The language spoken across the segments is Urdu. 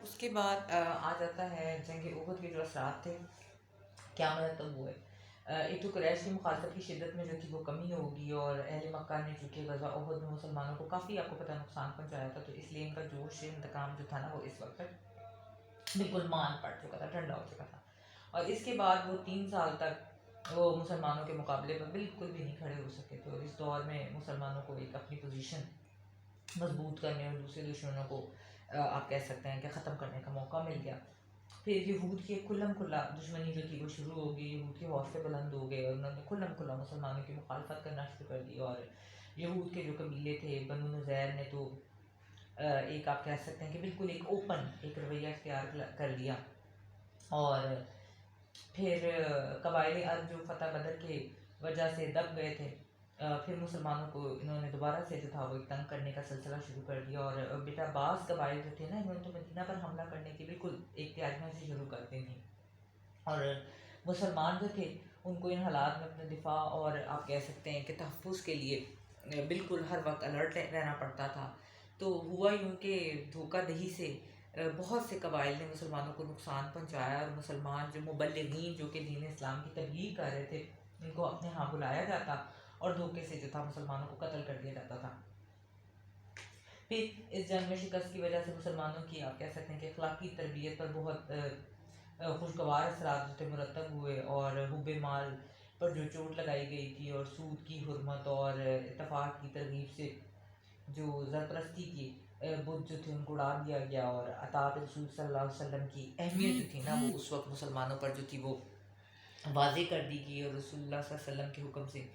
اس کے بعد آ جاتا ہے جنگ احد کے جو اثرات تھے، کیا مرتب ہوئے۔ ایک تو قریش کی مخالفت کی شدت میں جو تھی وہ کمی ہوگی، اور اہل مکہ نے چونکہ غزوہ احد میں مسلمانوں کو کافی، آپ کو پتہ، نقصان پہنچایا تھا، تو اس لیے ان کا جوش انتقام جو تھا نا وہ اس وقت بالکل مان پڑ چکا تھا، ٹھنڈا ہو چکا تھا۔ اور اس کے بعد وہ 3 سال تک وہ مسلمانوں کے مقابلے پر بالکل بھی نہیں کھڑے ہو سکے تھے، اور اس دور میں مسلمانوں کو ایک اپنی پوزیشن مضبوط کرنے اور دوسرے دشمنوں کو آپ کہہ سکتے ہیں کہ ختم کرنے کا موقع مل گیا۔ پھر یہود کی کھلم کھلا دشمنی جو تھی وہ شروع ہو گئی، یہود کے حوصلے بلند ہو گئے، اور انہوں نے کھلم کھلا مسلمانوں کی مخالفت کرنا شروع کر دی۔ اور یہود کے جو قبیلے تھے، بنو نذیر نے تو ایک آپ کہہ سکتے ہیں کہ بالکل ایک اوپن ایک رویہ اختیار کر لیا، اور پھر قبائل عرب جو فتح بدر کے وجہ سے دب گئے تھے، پھر مسلمانوں کو انہوں نے دوبارہ سے جو تھا وہ ایک تنگ کرنے کا سلسلہ شروع کر دیا، اور بیٹا بعض قبائل جو تھے نا، انہوں نے تو مدینہ پر حملہ کرنے کی بالکل ایک تیاریاں سے شروع کر دی تھیں، اور مسلمان جو تھے ان کو ان حالات میں اپنے دفاع اور آپ کہہ سکتے ہیں کہ تحفظ کے لیے بالکل ہر وقت الرٹ رہنا پڑتا تھا۔ تو ہوا یوں کہ دھوکہ دہی سے بہت سے قبائل نے مسلمانوں کو نقصان پہنچایا، اور مسلمان جو مبلغین جو کہ دین اسلام کی تبلیغ کر رہے تھے ان کو اپنے ہاں بلایا جاتا، اور دھوکے سے جو تھا مسلمانوں کو قتل کر دیا جاتا تھا۔ پھر اس جنگ میں شکست کی وجہ سے مسلمانوں کی آپ کہہ سکتے ہیں کہ اخلاقی تربیت پر بہت خوشگوار اثرات جو تھے مرتب ہوئے، اور حب مال پر جو چوٹ لگائی گئی تھی، اور سود کی حرمت اور اتفاق کی ترغیب سے جو زرپرستی کی بت جو تھے ان کو اڑا دیا گیا، اور اطاعت رسول صلی اللہ علیہ وسلم کی اہمیت جو تھی نا وہ اس وقت مسلمانوں پر جو تھی وہ واضح کر دی گئی، اور رسول اللہ صلی اللہ علیہ وسلم کے حکم سے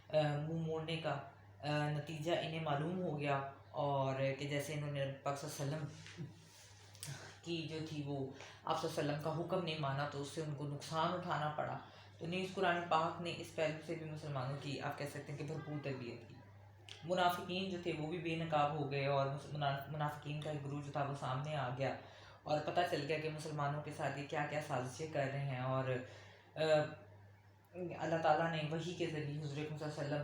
منہ موڑنے کا نتیجہ انہیں معلوم ہو گیا، اور کہ جیسے انہوں نے پاک صلی اللہ علیہ وسلم کی جو تھی وہ آپ صلی اللہ علیہ وسلم کا حکم نہیں مانا، تو اس سے ان کو نقصان اٹھانا پڑا۔ تو نیز قرآن پاک نے اس پہلو سے بھی مسلمانوں کی آپ کہہ سکتے ہیں کہ بھرپور تربیت کی۔ منافقین جو تھے وہ بھی بے نقاب ہو گئے، اور منافقین کا ایک گروہ جو تھا وہ سامنے آ گیا، اور پتہ چل گیا کہ مسلمانوں کے ساتھ یہ کیا کیا سازشیں کر رہے ہیں، اور اللہ تعالیٰ نے وحی کے ذریعے حضرت صلی اللہ علیہ وسلم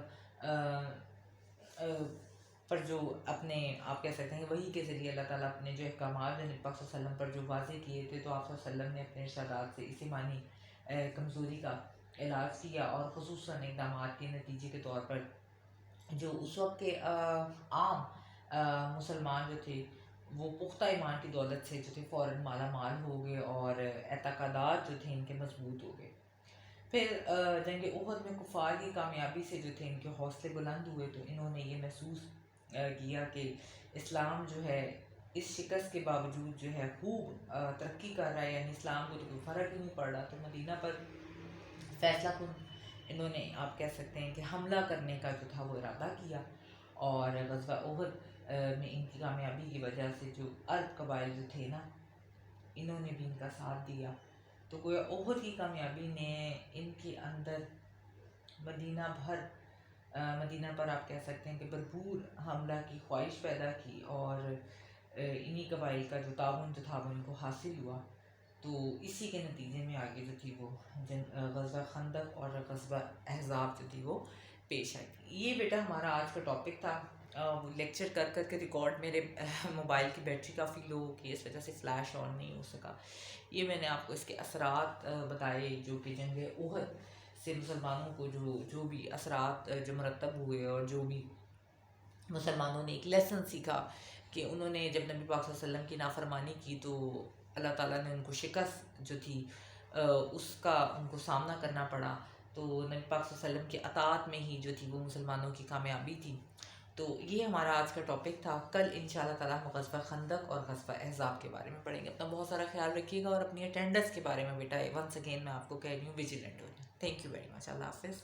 پر جو اپنے آپ کہہ سکتے ہیں کہ وحی کے ذریعے اللہ تعالیٰ اپنے جو احکامات ہیں پاک صلی اللہ علیہ وسلم پر جو واضح کیے تھے، تو آپ صلی اللہ علیہ وسلم نے اپنے ارشادات سے اسی معنی کمزوری کا علاج کیا، اور خصوصاً اقدامات کے نتیجے کے طور پر جو اس وقت کے عام مسلمان جو تھے وہ پختہ ایمان کی دولت سے جو تھے فوراً مالا مال ہو گئے، اور اعتقادات جو تھے ان کے مضبوط ہو گئے۔ پھر جنگ احد میں کفار کی کامیابی سے جو تھے ان کے حوصلے بلند ہوئے، تو انہوں نے یہ محسوس کیا کہ اسلام جو ہے اس شکست کے باوجود جو ہے خوب ترقی کر رہا ہے، یعنی اسلام کو تو کوئی فرق ہی نہیں پڑ رہا، تو مدینہ پر فیصلہ کن انہوں نے آپ کہہ سکتے ہیں کہ حملہ کرنے کا جو تھا وہ ارادہ کیا، اور غزوہ احد میں ان کی کامیابی کی وجہ سے جو عرب قبائل جو تھے نا انہوں نے بھی ان کا ساتھ دیا، تو گویا احد کی کامیابی نے ان کے اندر مدینہ پر آپ کہہ سکتے ہیں کہ بھرپور حملہ کی خواہش پیدا کی، اور انہی قبائل کا جو تعاون جو تھا وہ ان کو حاصل ہوا، تو اسی کے نتیجے میں آگے جو تھی وہ غزوہ خندق اور غزوہ احزاب جو تھی وہ پیش آئی تھی۔ یہ بیٹا ہمارا آج کا ٹاپک تھا۔ لیکچر کر کر کے ریکارڈ میرے موبائل کی بیٹری کافی لو ہو گئی، اس وجہ سے فلیش آن نہیں ہو سکا۔ یہ میں نے آپ کو اس کے اثرات بتائے جو کہ جنگ احد سے مسلمانوں کو جو بھی اثرات جو مرتب ہوئے، اور جو بھی مسلمانوں نے ایک لیسن سیکھا کہ انہوں نے جب نبی پاک صلی اللہ علیہ وسلم کی نافرمانی کی تو اللہ تعالیٰ نے ان کو شکست جو تھی اس کا ان کو سامنا کرنا پڑا، تو نبی پاک صلی اللہ علیہ وسلم کی اطاعت میں ہی جو تھی وہ مسلمانوں کی کامیابی تھی۔ تو یہ ہمارا آج کا ٹاپک تھا۔ کل انشاءاللہ تعالیٰ ہم غزوہ خندق اور غزوہ احزاب کے بارے میں پڑھیں گے۔ اپنا بہت سارا خیال رکھیے گا، اور اپنی اٹینڈنس کے بارے میں بیٹا ونس اگین میں آپ کو کہہ رہی ہوں ویجیلنٹ ہو جائیں۔ تھینک یو ویری مچ، اللہ حافظ۔